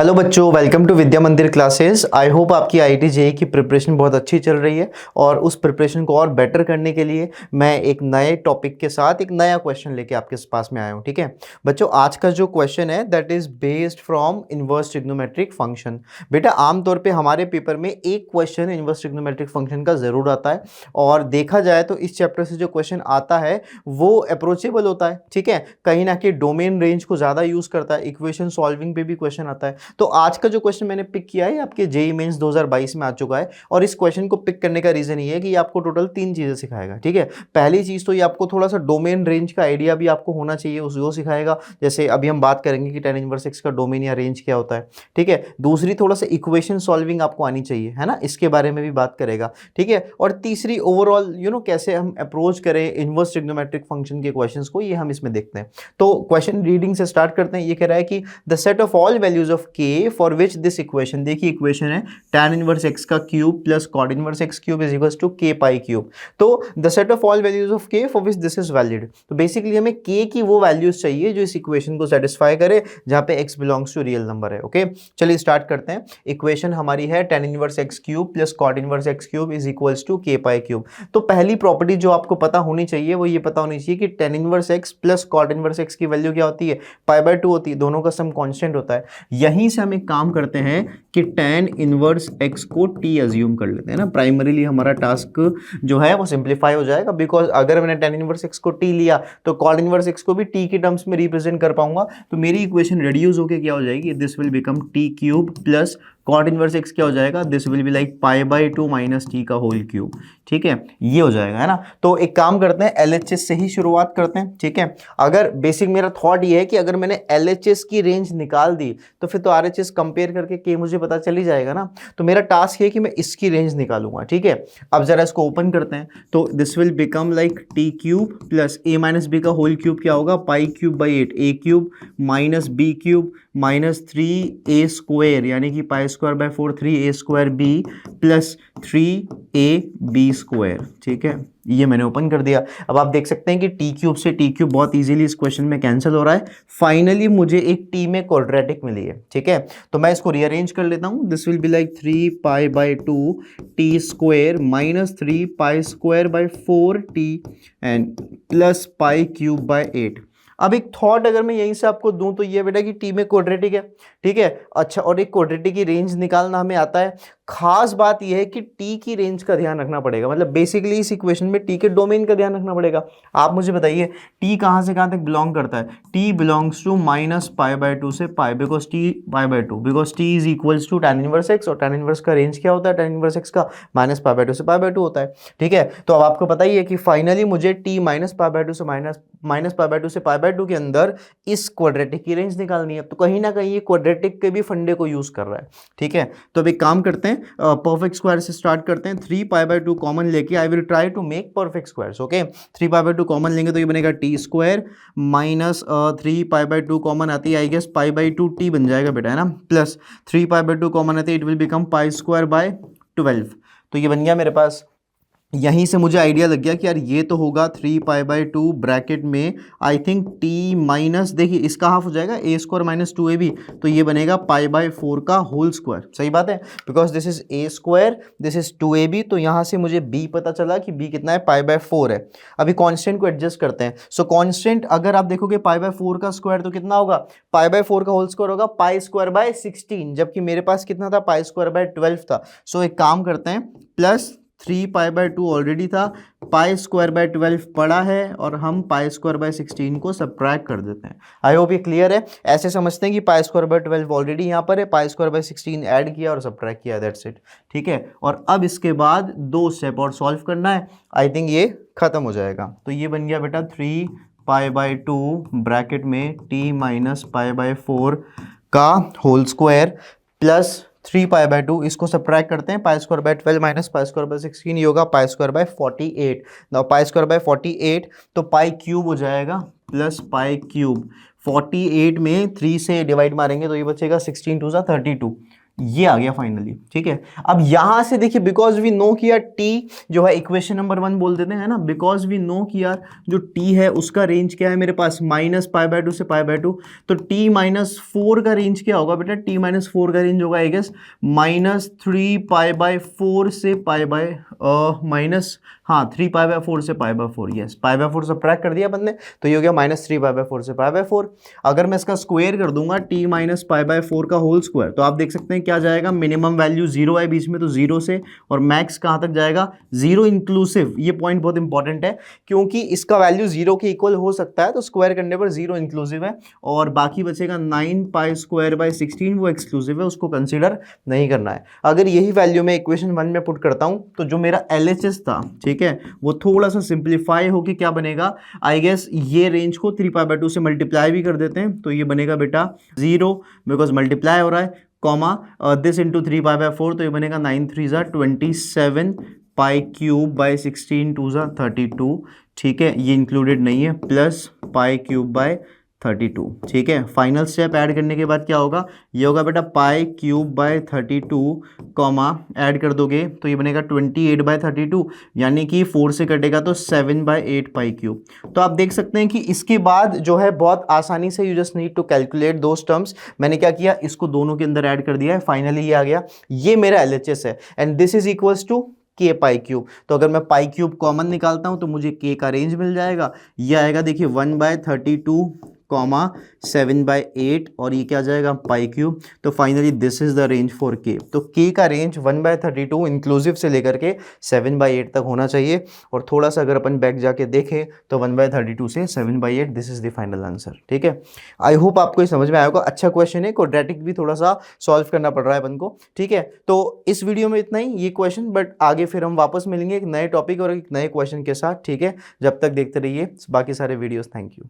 Hello बच्चों, welcome to विद्या मंदिर classes. I hope आपकी आईआईटी जेईई की प्रिपरेशन बहुत अच्छी चल रही है और उस प्रिपरेशन को और बेटर करने के लिए मैं एक नए टॉपिक के साथ एक नया क्वेश्चन लेके आपके पास में आया हूँ। ठीक है बच्चों, आज का जो क्वेश्चन है that is based from inverse trigonometric function. बेटा आमतौर पे हमारे पेपर में एक क्वेश्चन इनवर्स ट्रिग्नोमेट्रिक फंक्शन का ज़रूर आता है और देखा जाए तो इस चैप्टर से जो क्वेश्चन आता है वो अप्रोचेबल होता है। ठीक है, कहीं ना कहीं डोमेन रेंज को ज़्यादा यूज़ करता है, इक्वेशन सॉल्विंग पे भी क्वेश्चन आता है। तो आज का जो क्वेश्चन मैंने पिक किया है आपके जेईई मेंस 2022 में आ चुका है और इस क्वेश्चन को पिक करने का रीजन ये है कि ये आपको टोटल 3 चीजें सिखाएगा। ठीक है, पहली चीज तो ये आपको थोड़ा सा डोमेन रेंज का आइडिया भी आपको होना चाहिए, उसको सिखाएगा। जैसे अभी हम बात करेंगे कि tan इनवर्स x का डोमेन या रेंज क्या होता है। ठीक है, दूसरी थोड़ा सा इक्वेशन सॉल्विंग आपको आनी चाहिए, है ना, इसके बारे में भी बात करेगा। ठीक है, और तीसरी ओवरऑल कैसे हम अप्रोच करें इनवर्स ट्रिग्नोमेट्रिक फंक्शन के क्वेश्चंस को, ये हम इसमें देखते हैं। तो क्वेश्चन रीडिंग से स्टार्ट करते हैं। ये कह रहा है कि the set of all values of k for which this equation, देखिए इक्वेशन है tan इनवर्स x का cube plus cot inverse x cube is equals to k pi cube. तो the set of all values of k for which this is valid. तो basically हमें k की वो values चाहिए जो इस इक्वेशन को सेटिस्फाई करे जहां पे x belongs to real number है। ओके, चलिए स्टार्ट करते हैं। इक्वेशन हमारी है tan inverse x cube plus cot inverse x cube is equals to k pi cube. तो पहली प्रॉपर्टी जो आपको पता होनी चाहिए वो ये पता होनी चाहिए कि tan inverse x plus cot inverse x की वैल्यू क्या होती है, पाई बाय 2 होती है, दोनों का सम कांस्टेंट होता है। यहीं से हम एक काम करते हैं कि tan इनवर्स x को t अज्यूम कर लेते हैं ना। प्राइमरीली हमारा टास्क जो है वो सिंप्लीफाई हो जाएगा, बिकॉज अगर मैंने tan इनवर्स x को t लिया तो cot इनवर्स x को भी t के टर्म्स में रिप्रेजेंट कर पाऊंगा। तो मेरी इक्वेशन रिड्यूस होकर क्या हो जाएगी, this will become t cube plus cot inverse x क्या हो जाएगा, this will be like pi by 2 minus t का होल क्यूब। ठीक है, ये हो जाएगा, है ना। तो एक काम करते हैं, LHS से ही शुरुआत करते हैं। ठीक है, अगर बेसिक मेरा थॉट ये है कि अगर मैंने LHS की रेंज निकाल दी तो फिर तो RHS कंपेयर करके k मुझे पता चल ही जाएगा ना। तो मेरा टास्क है कि मैं इसकी रेंज निकालूंगा। ठीक है, अब जरा इसको ओपन करते हैं तो this will become like t cube plus a minus B का होल क्यूब क्या होगा, pi cube by 8 a cube minus B cube minus 3a square यानी कि pi square by 4 3a square b plus 3ab square. ठीक है, ये मैंने open कर दिया। अब आप देख सकते हैं कि टी क्यूब से टी क्यूब बहुत इजीली इस क्वेश्चन में कैंसिल हो रहा है। फाइनली मुझे एक टी में क्वाड्रेटिक मिली है। ठीक है, तो मैं इसको रीअरेंज कर लेता हूं। This will be like 3 pi by 2 T square minus 3 pi square by 4 T and plus pi cube by 8। अब एक थॉट अगर मैं यहीं से आपको दूं तो ये बेटा कि टी में क्वाड्रेटिक है। ठीक है, अच्छा, और एक क्वाड्रेटिक की रेंज निकालना हमें आता है। खास बात यह है कि टी की रेंज का ध्यान रखना पड़ेगा, मतलब बेसिकली इस इक्वेशन में टी के डोमेन का ध्यान रखना पड़ेगा। आप मुझे बताइए टी कहां से कहां तक बिलोंग करता है। T belongs to minus pi by 2 से pi, because T pi by 2, because T is equals to tan inverse x और tan इनवर्स का रेंज क्या होता है tan इनवर्स x का, माइनस पाई बाय 2 से पाई बाय 2 होता है। ठीक है, तो अब आपको पता ही है कि फाइनली मुझे टी माइनस पाई बाय 2 से माइनस पाई बाय 2 से पाई बाय 2 के अंदर इस क्वाड्रेटिक की रेंज निकालनी है। तो कहीं ना कहीं ये क्वाड्रेटिक के भी फंडे को यूज कर रहा है। ठीक है, तो अब एक काम करते हैं, परफेक्ट स्क्वायर से स्टार्ट करते हैं। 3 पाई बाय 2 कॉमन लेके I will try to make perfect squares. Okay, 3 pi by 2 common लेंगे तो ये बनेगा T square minus 3 pi by 2 common आती है, I guess pi by 2 T बन जाएगा बेटा, है ना, प्लस 3 पाई बाय 2 कॉमन आती है, it will become pi square by 12। तो ये बन गया मेरे पास। यहीं से मुझे आइडिया लग गया कि यार ये तो होगा 3 पाई बाय 2 ब्रैकेट में आई थिंक टी माइनस, देखिए इसका हाफ हो जाएगा a स्क्वायर माइनस 2ab, तो ये बनेगा पाई बाय 4 का होल स्क्वायर। सही बात है, because this is a square this is 2ab, तो यहाँ से मुझे b पता चला कि b कितना है, पाई बाय 4 है। अभी कांस्टेंट को एडजस्ट करते हैं। सो कांस्टेंट अगर आप देखोगे पाई बाय 4 का स्क्वायर तो कितना होगा, पाई बाय 4 का होल स्क्वायर होगा पाई स्क्वायर बाय 16, जबकि मेरे पास कितना था, पाई स्क्वायर बाय 12 था। सो एक काम करते हैं, प्लस 3 पाई बाय 2 ऑलरेडी था, पाई स्क्वायर बाय 12 पड़ा है और हम पाई स्क्वायर बाय 16 को सब्ट्रैक्ट कर देते हैं। आई होप ये क्लियर है। ऐसे समझते हैं कि पाई स्क्वायर बाय 12 ऑलरेडी यहाँ पर है, पाई स्क्वायर बाय 16 ऐड किया और सब्ट्रैक्ट किया, दैट्स इट। ठीक है, और अब इसके बाद 2 स्टेप और सॉल्व करना है, आई थिंक ये खत्म हो जाएगा। तो ये बन गया बेटा 3 पाई बाय 2 ब्रैकेट में टी माइनस पाई बाय 4 का whole square plus 3 pi by 2, इसको सब्ट्रैक्ट करते हैं, pi square by 12 minus pi square by 16, ये होगा pi square by 48। Now pi square by 48 तो पाई क्यूब हो जाएगा प्लस पाई क्यूब 48 में 3 से डिवाइड मारेंगे तो ये बचेगा 16 2 सा 32, ये आ गया फाइनली, ठीक है। अब यहां से देखिए, बिकॉज वी नो कि यार टी जो है इक्वेशन नंबर 1 बोल देते हैं ना, बिकॉज वी नो कि यार जो टी है उसका रेंज क्या है मेरे पास, -π/2 से π/2, तो टी -4 का रेंज क्या होगा बेटा, टी -4 का रेंज होगा आई गेस -3π/4 से -3π/4 से π/4, यस π/4 सब्ट्रैक्ट कर दिया अपन ने, तो ये हो गया -3π/4 से π/4। अगर मैं इसका स्क्वायर कर दूंगा t -π/4 का होल स्क्वायर, तो आप देख सकते हैं क्या जाएगा, मिनिमम वैल्यू 0 है बीच में, तो 0 से और मैक्स कहाँ तक जाएगा, 0 इंक्लूसिव। ये पॉइंट बहुत इंपॉर्टेंट है क्योंकि इसका वैल्यू 0 के इक्वल हो सकता है, तो स्क्वायर करने पर 0 इंक्लूसिव है, और बाकी बचेगा 9π²/16, वो एक्सक्लूसिव है, उसको कंसीडर नहीं करना है। अगर यही वैल्यू मैं इक्वेशन 1 में पुट करता हूं, तो जो मेरा LHS था, ठीक है, वो थोड़ा सा सिंप्लीफाई होके क्या बनेगा, आई गेस ये रेंज को 3π/2 से मल्टीप्लाई भी कर देते हैं, तो ये बनेगा बेटा 0, बिकॉज मल्टीप्लाई हो रहा है, कॉमा दिस इंटू 3π/4, तो ये बनेगा 9 3 27 π³ 16 2 32, ठीक है, ये इंक्लूडेड नहीं है, प्लस π³ 32, ठीक है। फाइनल स्टेप ऐड करने के बाद क्या होगा, ये होगा बेटा π³ 32, कॉमा ऐड कर दोगे तो ये बनेगा 28/32, यानी कि 4 से कटेगा तो 7/8 π³। तो आप देख सकते हैं कि इसके बाद जो है बहुत आसानी से, you just need to calculate those terms. मैंने क्या किया, इसको दोनों के अंदर ऐड कर दिया है, फाइनली ये आ गया, ये मेरा LHS है, and this is equals to k π³। तो अगर मैं π³ कॉमन निकालता हूं तो मुझे k का रेंज मिल जाएगा, ये आएगा देखिए 1/32, 7/8, और ये क्या आ जाएगा π³। तो finally this is the range for k। तो k का रेंज 1/32 इंक्लूसिव से लेकर के 7/8 तक होना चाहिए, और थोड़ा सा अगर अपन बैक जाके देखें तो 1/32 से 7/8, this is the final answer, ठीक है। आई होप आपको ये समझ में आया होगा। अच्छा क्वेश्चन है, क्वाड्रेटिक भी थोड़ा सा सॉल्व करना पड़ रहा है अपन को, ठीक है। तो इस वीडियो में इतना ही ये क्वेश्चन, बट आगे फिर हम वापस मिलेंगे एक नए टॉपिक और एक नए क्वेश्चन के साथ, ठीक है। जब तक देखते रहिए बाकी सारे वीडियोस। Thank you.